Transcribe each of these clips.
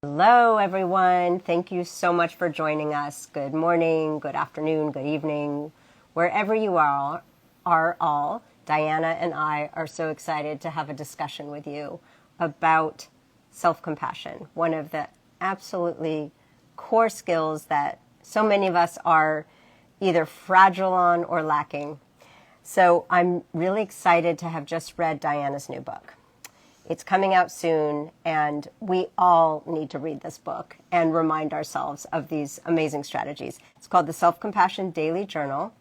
Hello, everyone. Thank you so much for joining us. Good morning, good afternoon, good evening, wherever you are all. Diana and I are so excited to have a discussion with you about self-compassion, one of the absolutely core skills that so many of us are either fragile on or lacking. So I'm really excited to have just read Diana's new book. It's coming out soon, and we all need to read this book and remind ourselves of these amazing strategies. It's called The Self-Compassion Daily Journal.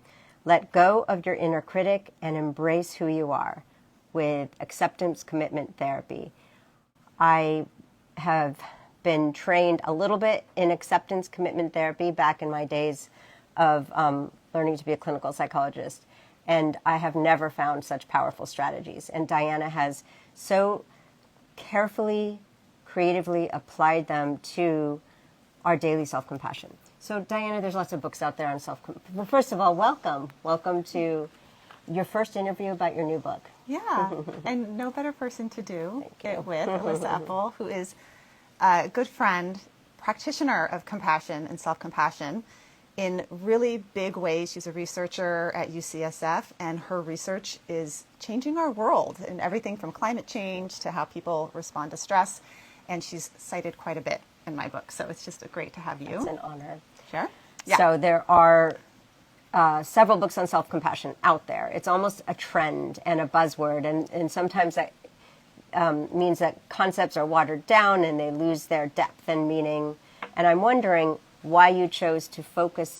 Let go of your inner critic and embrace who you are with acceptance commitment therapy. I have been trained a little bit in acceptance commitment therapy back in my days of learning to be a clinical psychologist, and I have never found such powerful strategies. And Diana has so carefully, creatively applied them to our daily self-compassion. So Diana, there's lots of books out there on self-compassion. Well, first of all, welcome. Welcome to your first interview about your new book. Yeah, and no better person to do it with, Elissa Epel, who is a good friend, practitioner of compassion and self-compassion in really big ways. She's a researcher at UCSF, and her research is changing our world in everything from climate change to how people respond to stress. And she's cited quite a bit in my book. So it's just great to have you. It's an honor. Sure. Yeah. So there are several books on self-compassion out there. It's almost a trend and a buzzword. And sometimes that means that concepts are watered down and they lose their depth and meaning. And I'm wondering why you chose to focus.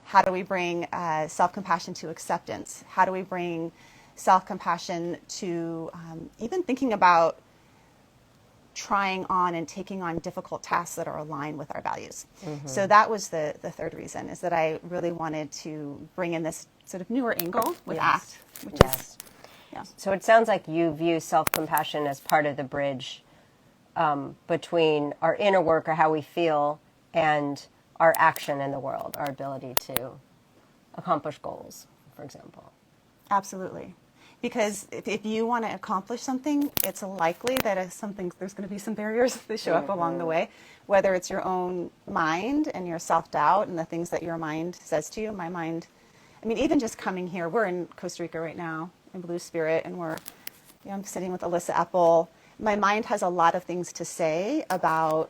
How do we bring self-compassion to acceptance? How do we bring self-compassion to even thinking about trying on and taking on difficult tasks that are aligned with our values? Mm-hmm. So that was the third reason, is that I really wanted to bring in this sort of newer angle with ACT, which is, yeah. So it sounds like you view self-compassion as part of the bridge between our inner work, or how we feel, and our action in the world, our ability to accomplish goals, for example. Absolutely. Because if you want to accomplish something, it's likely that there's going to be some barriers that show up along the way, whether it's your own mind and your self-doubt and the things that your mind says to you. My mind, I mean, even just coming here, we're in Costa Rica right now, in Blue Spirit, and I'm sitting with Elissa Epel. My mind has a lot of things to say about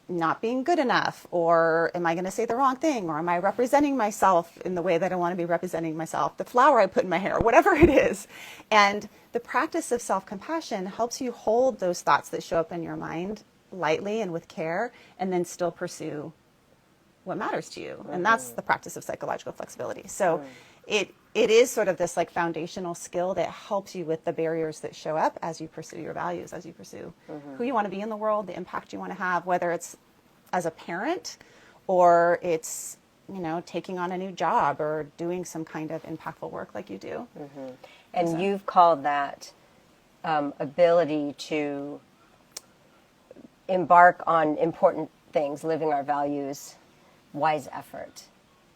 not being good enough, or am I going to say the wrong thing, or am I representing myself in the way that I want to be representing myself, the flower I put in my hair, whatever it is. And the practice of self-compassion helps you hold those thoughts that show up in your mind lightly and with care, and then still pursue what matters to you. And that's the practice of psychological flexibility. So it is sort of this like foundational skill that helps you with the barriers that show up as you pursue your values, as you pursue who you want to be in the world, the impact you want to have, whether it's as a parent or it's, taking on a new job or doing some kind of impactful work like you do. Mm-hmm. And you've called that ability to embark on important things, living our values, wise effort.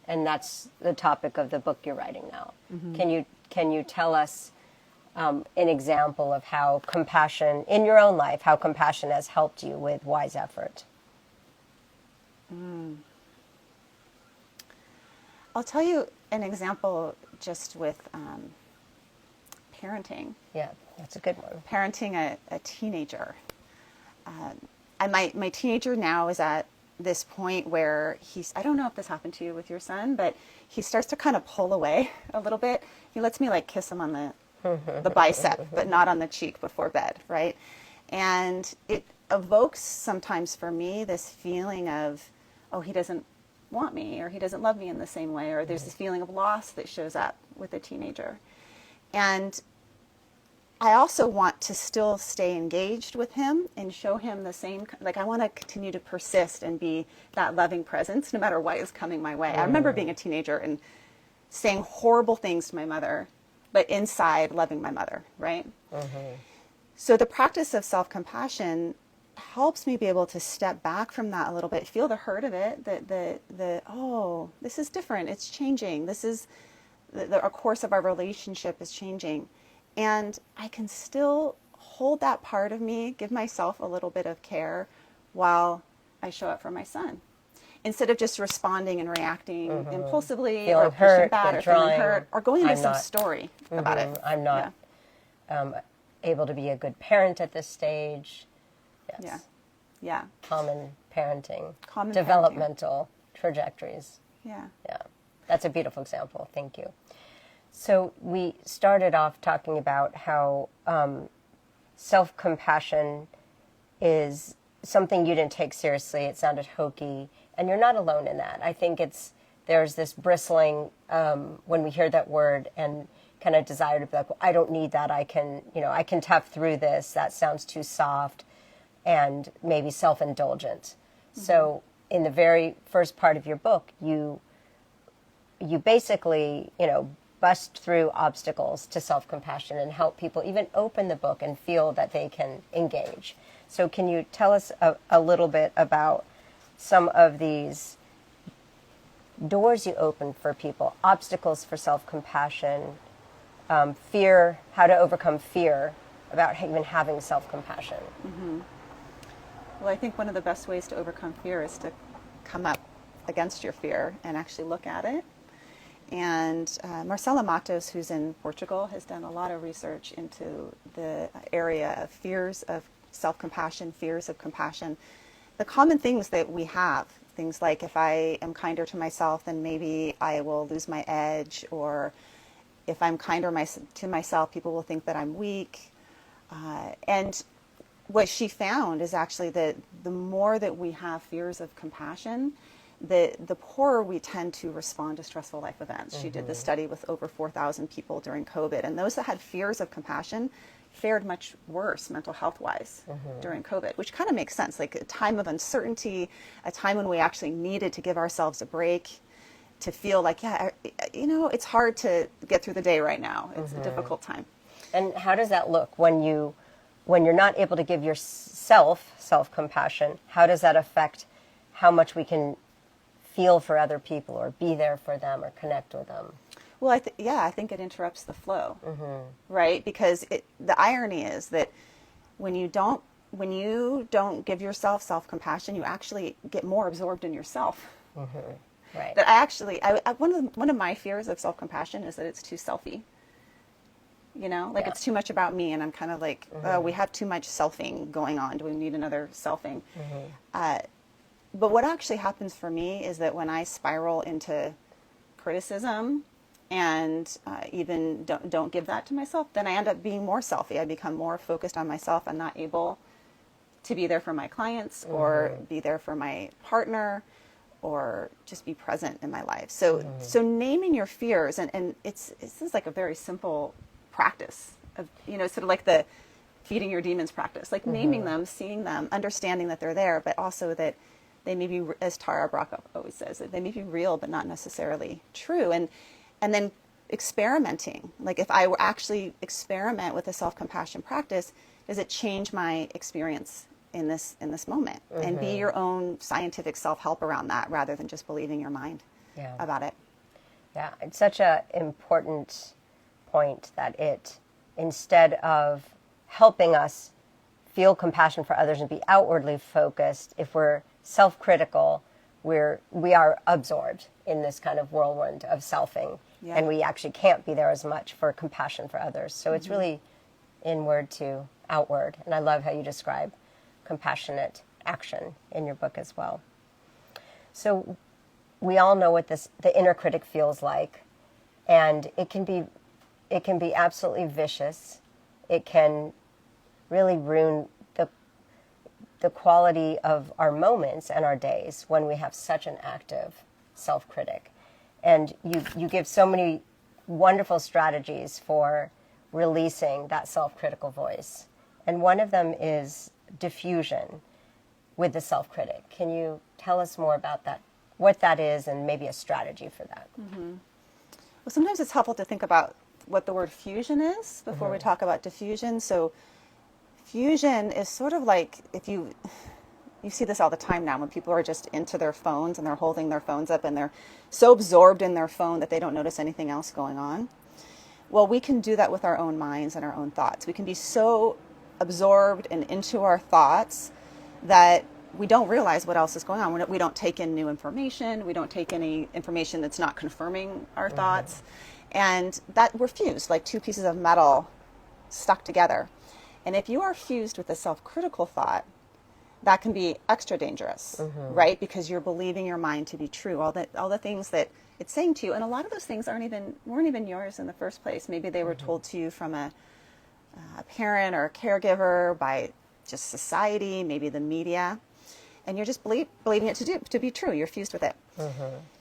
And that's the topic of the book you're writing now. Mm-hmm. Can you tell us an example of how compassion, in your own life, how compassion has helped you with wise effort? I'll tell you an example just with parenting. Yeah, that's a good one. Parenting a teenager. My teenager now is at this point where I don't know if this happened to you with your son, but he starts to kind of pull away a little bit. He lets me like kiss him on the bicep, but not on the cheek before bed, right? And it evokes sometimes for me this feeling of, oh, he doesn't want me, or he doesn't love me in the same way, or there's this feeling of loss that shows up with a teenager. And I also want to still stay engaged with him and show him the same, like I want to continue to persist and be that loving presence no matter what is coming my way. I remember being a teenager and saying horrible things to my mother, but inside loving my mother, right? So the practice of self-compassion helps me be able to step back from that a little bit, feel the hurt of it, oh, this is different, it's changing, this is, our course of our relationship is changing. And I can still hold that part of me, give myself a little bit of care while I show up for my son. Instead of just responding and reacting impulsively, Feeling or hurt, pushing back, or feeling hurt, or going into I'm some not- story about it. I'm not able to be a good parent at this stage. Yes. Yeah. Yeah. Common parenting, Common developmental trajectories. Yeah. Yeah, that's a beautiful example. Thank you. So we started off talking about how self-compassion is something you didn't take seriously. It sounded hokey, and you're not alone in that. I think there's this bristling when we hear that word and kind of desire to be like, well, I don't need that. I can tough through this. That sounds too soft, and maybe self-indulgent. So in the very first part of your book, you basically, bust through obstacles to self-compassion and help people even open the book and feel that they can engage. So can you tell us a little bit about some of these doors you open for people, obstacles for self-compassion, fear, how to overcome fear about even having self-compassion? Well, I think one of the best ways to overcome fear is to come up against your fear and actually look at it. And Marcela Matos, who's in Portugal, has done a lot of research into the area of fears of self-compassion, fears of compassion. The common things that we have, things like if I am kinder to myself, then maybe I will lose my edge, or if I'm kinder to myself, people will think that I'm weak. And what she found is actually that the more that we have fears of compassion, the poorer we tend to respond to stressful life events. She did this study with over 4,000 people during COVID, and those that had fears of compassion fared much worse mental health-wise during COVID, which kind of makes sense. Like a time of uncertainty, a time when we actually needed to give ourselves a break, to feel like, it's hard to get through the day right now. It's a difficult time. And how does that look when you're not able to give yourself self-compassion? How does that affect how much we can feel for other people or be there for them or connect with them? Well, I think it interrupts the flow, right? Because the irony is that when you don't give yourself self-compassion, you actually get more absorbed in yourself. Right. That one of my fears of self-compassion is that it's too selfie. It's too much about me, and I'm kind of like, we have too much selfing going on. Do we need another selfing? But what actually happens for me is that when I spiral into criticism and even don't give that to myself, then I end up being more selfie. I become more focused on myself. I'm not able to be there for my clients or be there for my partner or just be present in my life. So naming your fears, and this is like a very simple practice of, sort of like the feeding your demons practice, like naming them, seeing them, understanding that they're there, but also that they may be, as Tara Brach always says, that they may be real but not necessarily true. And then experimenting. Like if I were actually experiment with a self-compassion practice, does it change my experience in this moment? And be your own scientific self-help around that rather than just believing your mind about it. Yeah, it's such an important point that instead of helping us feel compassion for others and be outwardly focused, if we're self-critical, we are absorbed in this kind of whirlwind of selfing, and we actually can't be there as much for compassion for others. So it's really inward to outward, and I love how you describe compassionate action in your book as well. So we all know what the inner critic feels like, and it can be absolutely vicious. It can really ruin the quality of our moments and our days when we have such an active self-critic. And you give so many wonderful strategies for releasing that self-critical voice. And one of them is diffusion with the self-critic. Can you tell us more about that, what that is, and maybe a strategy for that? Well, sometimes it's helpful to think about what the word fusion is before we talk about diffusion. So fusion is sort of like, if you see this all the time now when people are just into their phones and they're holding their phones up and they're so absorbed in their phone that they don't notice anything else going on. Well, we can do that with our own minds and our own thoughts. We can be so absorbed and into our thoughts that we don't realize what else is going on. We don't take in new information. We don't take any information that's not confirming our thoughts. And that we're fused like two pieces of metal stuck together. And if you are fused with a self-critical thought, that can be extra dangerous, right? Because you're believing your mind to be true. All the things that it's saying to you, and a lot of those things weren't even yours in the first place. Maybe they were told to you from a parent or a caregiver, by just society, maybe the media, and you're just believing it to be true. You're fused with it.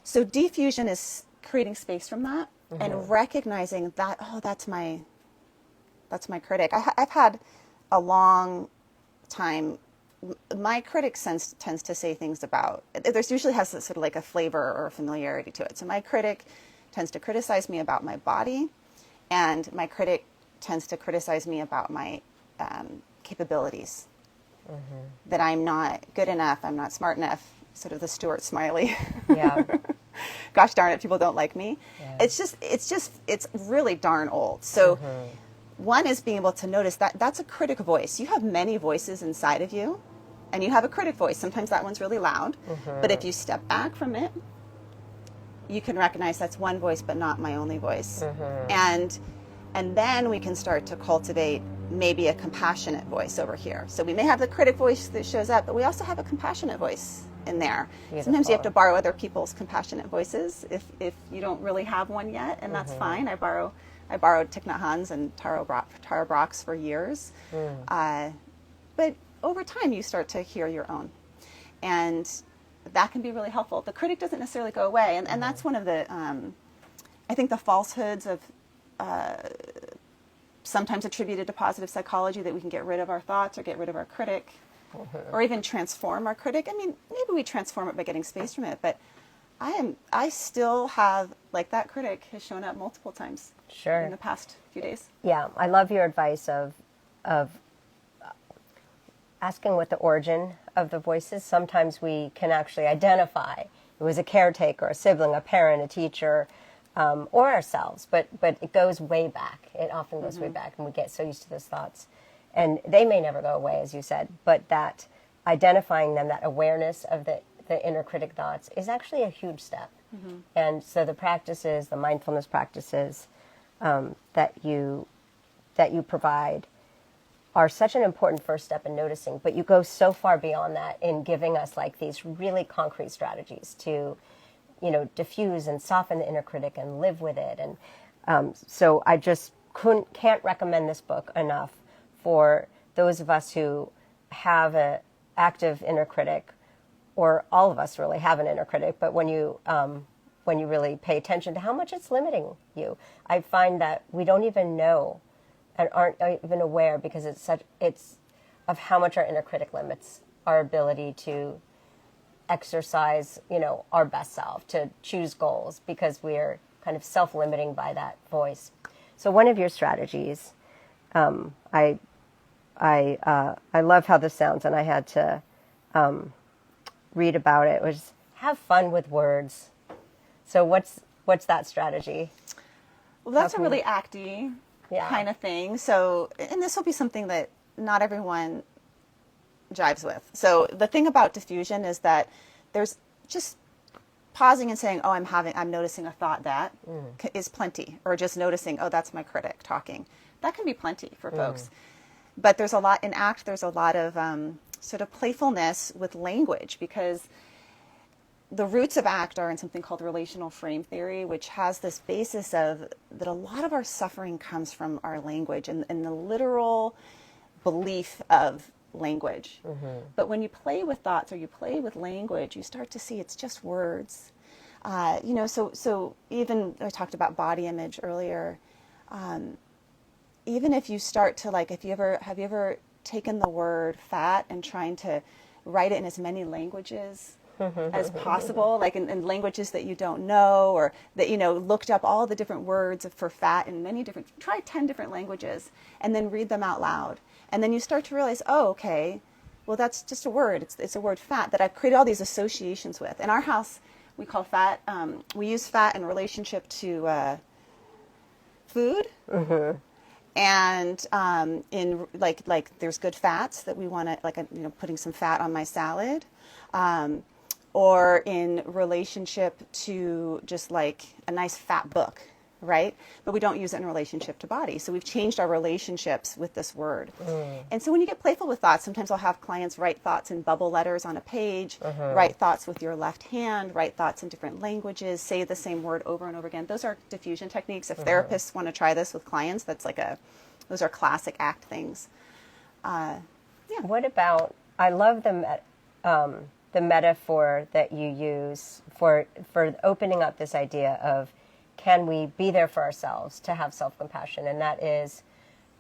So defusion is creating space from that and recognizing that, oh, that's my critic. I've had a long time. My critic tends to say things about, there's usually has sort of like a flavor or a familiarity to it. So my critic tends to criticize me about my body, and my critic tends to criticize me about my capabilities, that I'm not good enough, I'm not smart enough, sort of the Stuart Smiley. Yeah. Gosh darn it, people don't like me. Yeah. It's really darn old. So one is being able to notice that that's a critic voice. You have many voices inside of you, and you have a critic voice. Sometimes that one's really loud, but if you step back from it, you can recognize that's one voice, but not my only voice. And then we can start to cultivate maybe a compassionate voice over here. So we may have the critic voice that shows up, but we also have a compassionate voice in there. Beautiful. Sometimes you have to borrow other people's compassionate voices if you don't really have one yet, and that's fine. I borrowed Thich Nhat Hanh's and Tara Brach's for years. But over time, you start to hear your own. And that can be really helpful. The critic doesn't necessarily go away. And that's one of the, I think, the falsehoods of sometimes attributed to positive psychology, that we can get rid of our thoughts or get rid of our critic or even transform our critic. I mean, maybe we transform it by getting space from it, but I still have, like, that critic has shown up multiple times in the past few days. Yeah, I love your advice of asking what the origin of the voice is. Sometimes we can actually identify it was a caretaker, a sibling, a parent, a teacher, or ourselves, but it goes way back. It often goes way back, and we get so used to those thoughts. And they may never go away, as you said, but that identifying them, that awareness of the inner critic thoughts is actually a huge step. And so the practices, the mindfulness practices that you provide are such an important first step in noticing, but you go so far beyond that in giving us like these really concrete strategies to, diffuse and soften the inner critic and live with it. And so I just can't recommend this book enough for those of us who have an active inner critic, or all of us really have an inner critic, but when you really pay attention to how much it's limiting you, I find that we don't even know and aren't even aware, because it's of how much our inner critic limits our ability to exercise, our best self, to choose goals, because we're kind of self-limiting by that voice. So one of your strategies, I love how this sounds, and I had to read about it, was have fun with words. So what's that strategy? Well, that's a really acty kind of thing. So, and this will be something that not everyone jives with. So the thing about diffusion is that there's just pausing and saying, oh, I'm noticing a thought that is plenty, or just noticing, oh, that's my critic talking. That can be plenty for folks. But there's a lot in ACT, there's a lot of sort of playfulness with language, because the roots of ACT are in something called relational frame theory, which has this basis of that a lot of our suffering comes from our language and the literal belief of language. But when you play with thoughts or you play with language, you start to see it's just words. So even I talked about body image earlier. Even if you start to, like, have you ever taken the word fat and trying to write it in as many languages as possible, like in languages that you don't know, or that, looked up all the different words for fat in try 10 different languages, and then read them out loud. And then you start to realize, oh, okay, well, that's just a word. It's a word, fat, that I've created all these associations with. In our house, we call fat, we use fat in relationship to food. And in like there's good fats that we want to, like, putting some fat on my salad, or in relationship to just like a nice fat book, right? But we don't use it in relationship to body. So we've changed our relationships with this word. And so when you get playful with thoughts, sometimes I'll have clients write thoughts in bubble letters on a page, write thoughts with your left hand, write thoughts in different languages, say the same word over and over again. Those are diffusion techniques. If therapists want to try this with clients, that's like those are classic ACT things. What about, I love the metaphor that you use for opening up this idea of, can we be there for ourselves to have self-compassion? And that is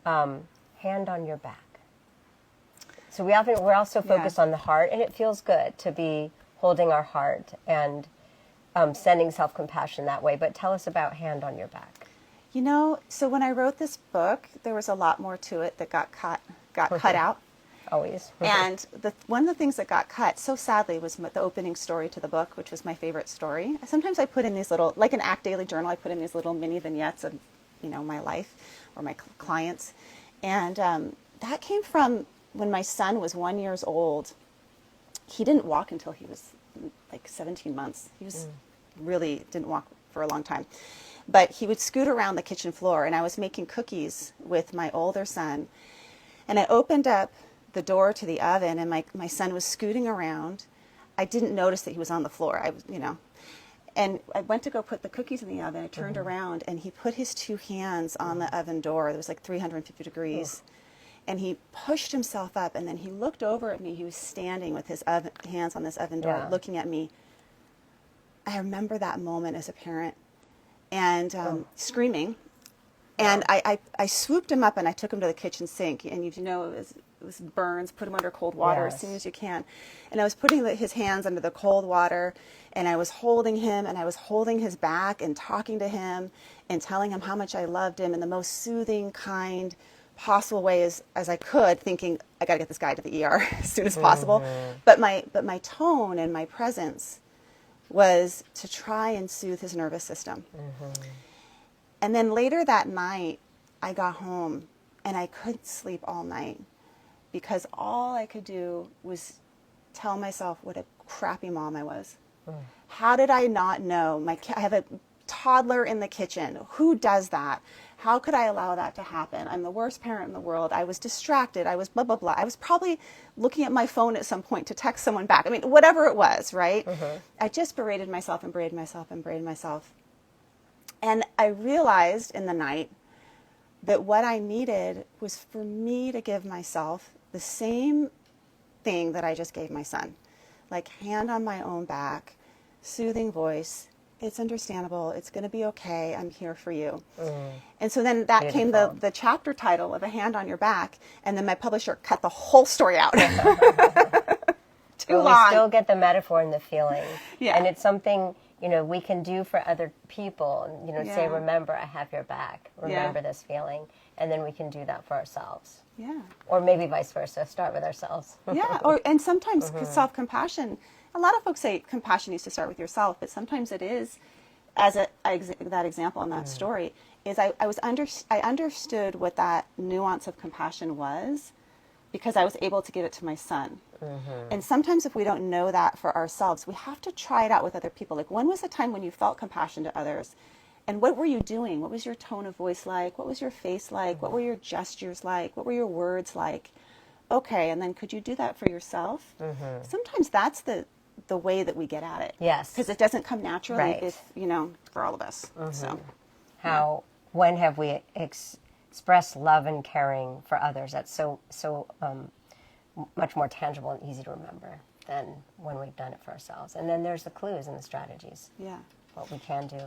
hand on your back. So we're also focused on the heart, and it feels good to be holding our heart and sending self-compassion that way. But tell us about hand on your back. So when I wrote this book, there was a lot more to it that got cut out. Always. And one of the things that got cut, so sadly, was the opening story to the book, which was my favorite story. Sometimes I put in these little, like an ACT daily journal, I put in these little mini vignettes of, my life or my clients. And that came from when my son was 1 year old. He didn't walk until he was like 17 months. He was really didn't walk for a long time. But he would scoot around the kitchen floor, and I was making cookies with my older son. And I opened up the door to the oven, and my son was scooting around. I didn't notice that he was on the floor. And I went to go put the cookies in the oven. I turned around, and he put his two hands on the oven door. It was like 350 degrees. And he pushed himself up, and then he looked over at me. He was standing with his hands on this oven door, looking at me. I remember that moment as a parent, and screaming. And I swooped him up, and I took him to the kitchen sink. And it was burns, put him under cold water as soon as you can. And I was putting his hands under the cold water, and I was holding him, and I was holding his back and talking to him and telling him how much I loved him in the most soothing, kind, possible way as I could, thinking, I got to get this guy to the ER as soon as possible. But my tone and my presence was to try and soothe his nervous system. And then later that night, I got home, and I couldn't sleep all night because all I could do was tell myself what a crappy mom I was. How did I not know? I have a toddler in the kitchen. Who does that? How could I allow that to happen? I'm the worst parent in the world. I was distracted. I was blah, blah, blah. I was probably looking at my phone at some point to text someone back. I mean, whatever it was, right? I just berated myself and berated myself and berated myself. And I realized in the night that what I needed was for me to give myself the same thing that I just gave my son. Like, hand on my own back, soothing voice. It's understandable. It's going to be okay. I'm here for you. And so then that came the chapter title of A Hand on Your Back. And then my publisher cut the whole story out. Too long. We still get the metaphor and the feeling. Yeah. And it's something, we can do for other people. Say, remember, I have your back. Remember this feeling. And then we can do that for ourselves. Yeah. Or maybe vice versa. Start with ourselves. Yeah. And sometimes self-compassion, a lot of folks say compassion needs to start with yourself, but sometimes it is, as that example in that story, is I understood what that nuance of compassion was because I was able to give it to my son. And sometimes if we don't know that for ourselves, we have to try it out with other people. Like, when was the time when you felt compassion to others? And what were you doing? What was your tone of voice like? What was your face like? What were your gestures like? What were your words like? Okay, and then could you do that for yourself? Sometimes that's the way that we get at it. Yes. Because it doesn't come naturally for all of us. So, when have we expressed love and caring for others? That's so much more tangible and easy to remember than when we've done it for ourselves. And then there's the clues and the strategies. Yeah. What we can do.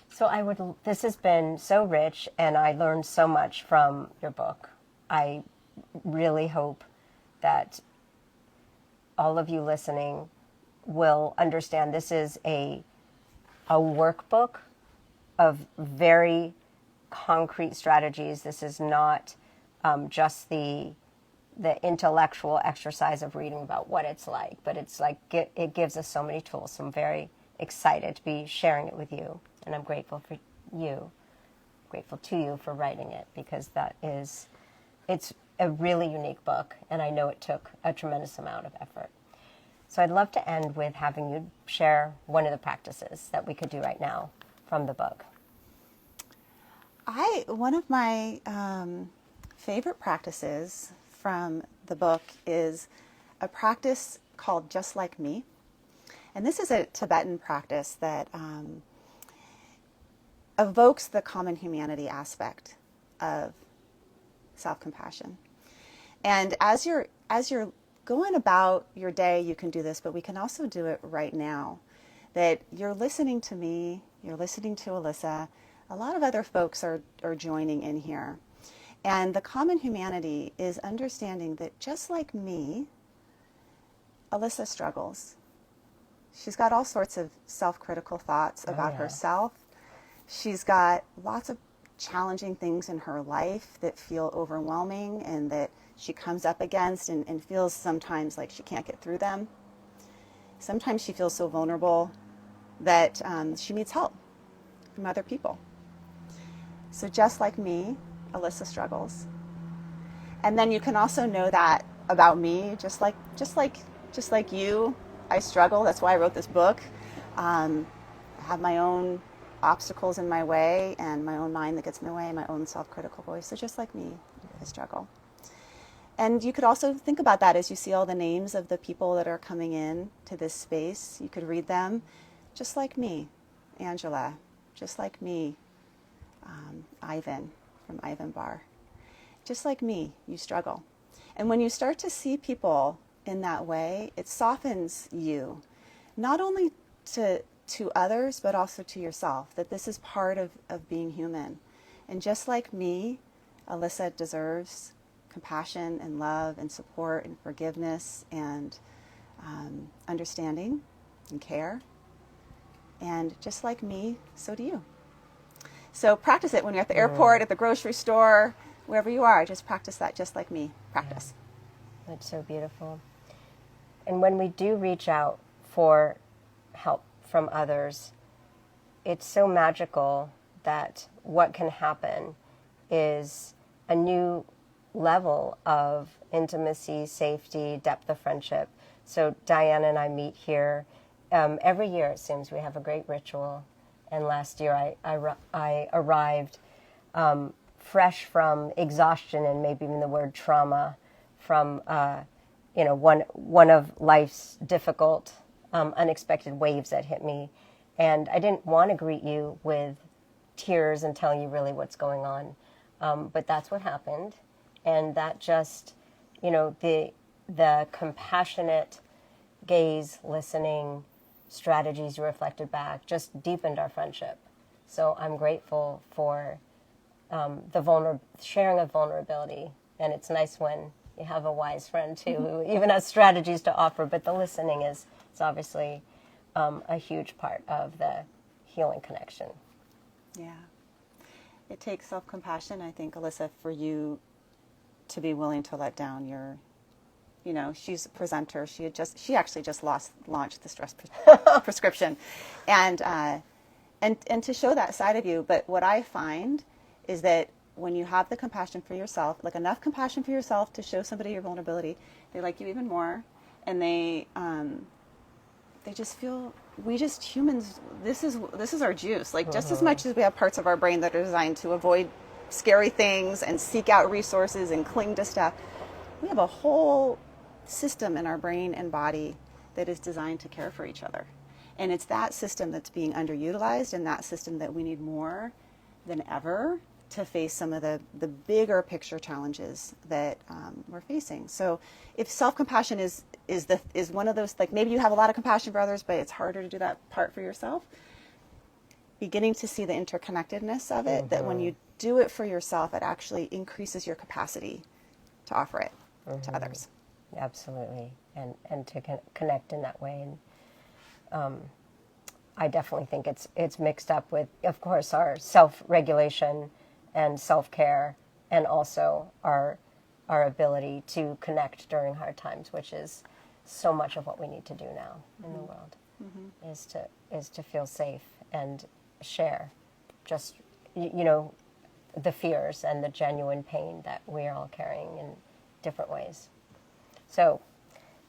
So this has been so rich, and I learned so much from your book. I really hope that all of you listening will understand this is a workbook of very concrete strategies. This is not just the intellectual exercise of reading about what it's like, but it's like it gives us so many tools. So I'm very excited to be sharing it with you, and I'm grateful for you. grateful to you for writing it, because it's a really unique book, and I know it took a tremendous amount of effort. So I'd love to end with having you share one of the practices that we could do right now from the book. One of my favorite practices from the book is a practice called Just Like Me. And this is a Tibetan practice that evokes the common humanity aspect of self-compassion. And as you're going about your day, you can do this, but we can also do it right now. That you're listening to me, you're listening to Elissa. A lot of other folks are joining in here. And the common humanity is understanding that just like me, Elissa struggles. She's got all sorts of self-critical thoughts about herself. She's got lots of challenging things in her life that feel overwhelming and that she comes up against and feels sometimes like she can't get through them. Sometimes she feels so vulnerable that she needs help from other people. So just like me, Elissa struggles. And then you can also know that about me, just like you, I struggle. That's why I wrote this book. I have my own obstacles in my way and my own mind that gets in the way, my own self-critical voice. So just like me, I struggle. And you could also think about that as you see all the names of the people that are coming in to this space. You could read them. Just like me, Angela. Just like me, Ivan from Ivan Bar. Just like me, you struggle. And when you start to see people in that way, it softens you, not only to others, but also to yourself, that this is part of being human. And just like me, Elissa deserves compassion and love and support and forgiveness and understanding and care. And just like me, so do you. So practice it when you're at the airport, at the grocery store, wherever you are. Just practice that, just like me. Practice. Yeah. That's so beautiful. And when we do reach out for help from others, it's so magical that what can happen is a new level of intimacy, safety, depth of friendship. So Diana and I meet here. Every year, it seems, we have a great ritual. And last year, I arrived fresh from exhaustion and maybe even the word trauma from one of life's difficult, unexpected waves that hit me. And I didn't want to greet you with tears and tell you really what's going on. But that's what happened. And that just, the compassionate gaze, listening, strategies you reflected back just deepened our friendship. So I'm grateful for the sharing of vulnerability. And it's nice when you have a wise friend, too, who even has strategies to offer. But the listening is obviously a huge part of the healing connection. Yeah. It takes self-compassion, I think, Elissa, for you to be willing to let down your, she's a presenter. She actually just launched the stress prescription, and to show that side of you. But what I find is that when you have the compassion for yourself, like enough compassion for yourself to show somebody your vulnerability, they like you even more, and they just feel, humans, this is our juice. Like just as much as we have parts of our brain that are designed to avoid scary things and seek out resources and cling to stuff, we have a whole system in our brain and body that is designed to care for each other. And it's that system that's being underutilized, and that system that we need more than ever to face some of the bigger picture challenges that we're facing. So if self-compassion is one of those, like maybe you have a lot of compassion for others, but it's harder to do that part for yourself, beginning to see the interconnectedness of it, that when you do it for yourself, it actually increases your capacity to offer it to others. Absolutely. And to connect in that way. And I definitely think it's mixed up with, of course, our self-regulation and self-care, and also our ability to connect during hard times, which is so much of what we need to do now in the world, is to feel safe and share. Just, the fears and the genuine pain that we're all carrying in different ways. So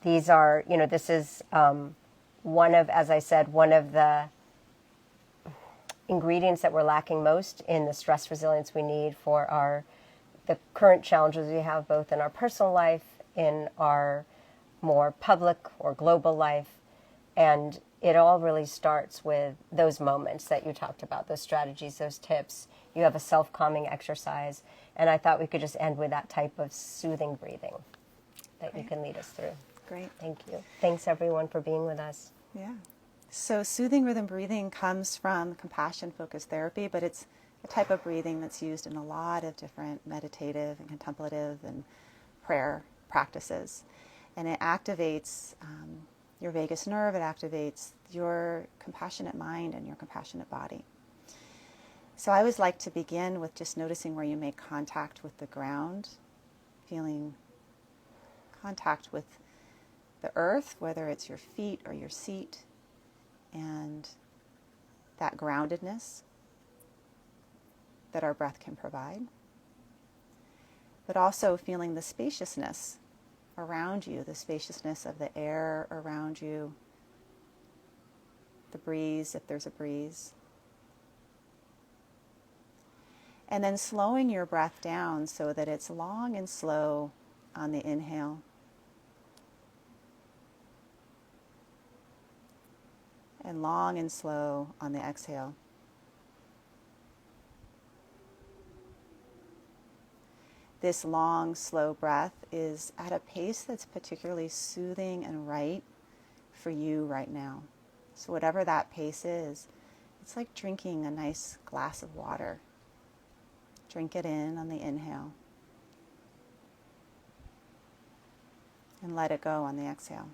these are, this is one of, as I said, one of the ingredients that we're lacking most in the stress resilience we need for the current challenges we have both in our personal life, in our more public or global life. And it all really starts with those moments that you talked about, those strategies, those tips. You have a self-calming exercise. And I thought we could just end with that type of soothing breathing that you can lead us through. Great. Thank you. Thanks, everyone, for being with us. Yeah. So soothing rhythm breathing comes from compassion-focused therapy, but it's a type of breathing that's used in a lot of different meditative and contemplative and prayer practices. And it activates your vagus nerve, it activates your compassionate mind and your compassionate body. So I always like to begin with just noticing where you make contact with the ground, feeling contact with the earth, whether it's your feet or your seat, and that groundedness that our breath can provide. But also feeling the spaciousness around you, the spaciousness of the air around you, the breeze, if there's a breeze. And then slowing your breath down so that it's long and slow on the inhale. And long and slow on the exhale. This long, slow breath is at a pace that's particularly soothing and right for you right now. So whatever that pace is, it's like drinking a nice glass of water. Drink it in on the inhale. And let it go on the exhale.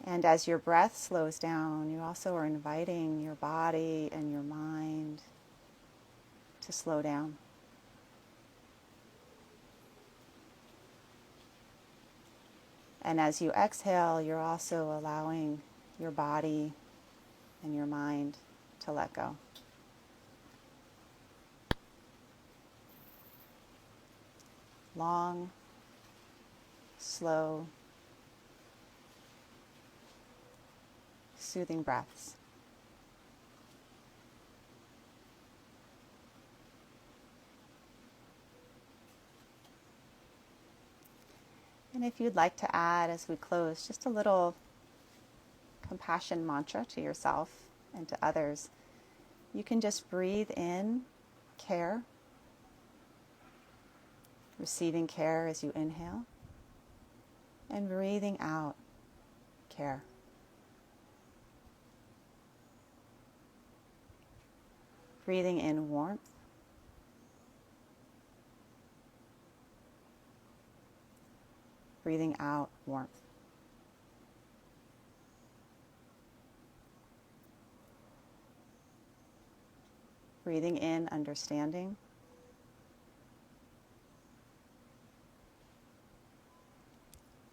And as your breath slows down, you also are inviting your body and your mind to slow down. And as you exhale, you're also allowing your body and your mind to let go. Long, slow, soothing breaths. And if you'd like to add, as we close, just a little compassion mantra to yourself and to others, you can just breathe in care, receiving care as you inhale, and breathing out care. Breathing in warmth. Breathing out warmth. Breathing in understanding.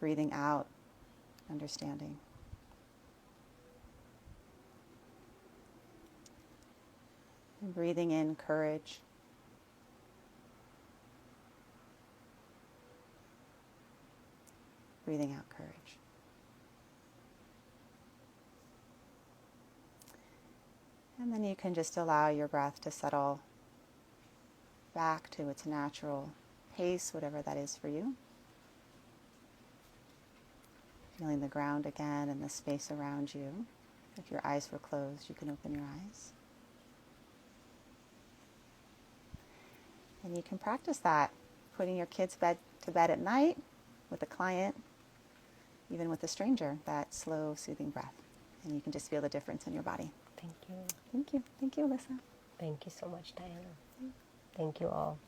Breathing out understanding. And breathing in courage. Breathing out courage. And then you can just allow your breath to settle back to its natural pace, whatever that is for you. Feeling the ground again and the space around you. If your eyes were closed, you can open your eyes. And you can practice that, putting your kids to bed at night with a client, even with a stranger, that slow, soothing breath. And you can just feel the difference in your body. Thank you. Thank you. Thank you, Elissa. Thank you so much, Diana. Thank you all.